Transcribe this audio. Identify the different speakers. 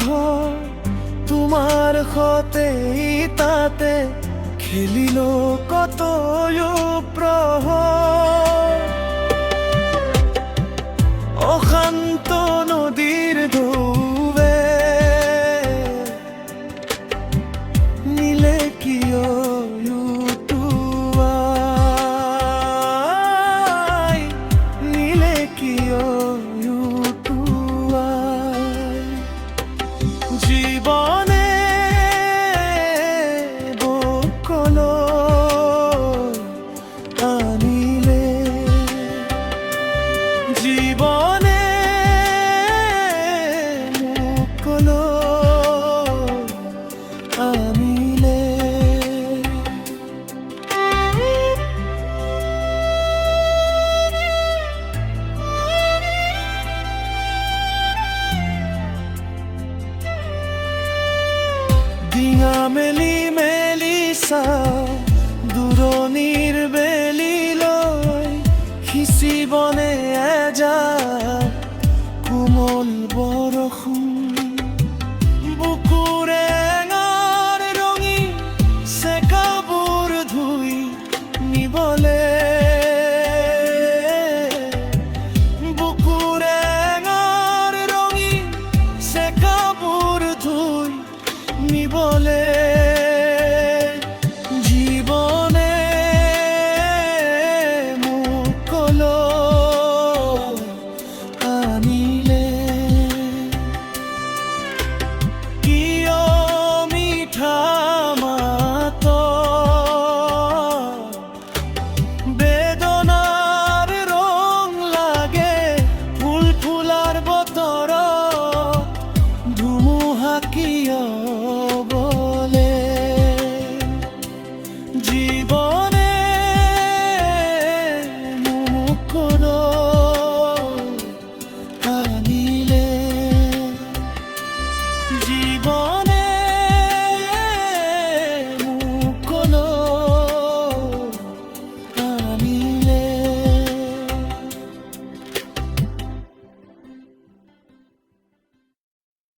Speaker 1: ঘৰ তোমাৰ সতে তাতে খেলিল কতয়ো প্ৰহৰ অশান্ত নদীৰ ঢৌৱে নিলে কিয় উটুৱাই নিলে কিয় উটুৱাই জীৱনে বকলৈ আনিলে জীবনে মোকলৈ আনিলে ডিঙা মেলি মেলি চাওঁ দূৰণিৰ বেলিলৈ সিঁচিবনে এজাক কোমল বৰষুণ বুকুৰে এঙাৰ ৰঙী চেকাবোৰ ধুই নিবলে বুকুৰে এঙাৰ ৰঙী চেকাবোৰ ধুই নিবলে জীবনে মোকলৈ আনিলে কিয় মিঠা মাতত বেদনাৰ ৰং লাগে ফুল ফুলাৰ বতৰত ধুমুহা কিয় বলে জীবনে মোকলৈ আনিলে জীবনে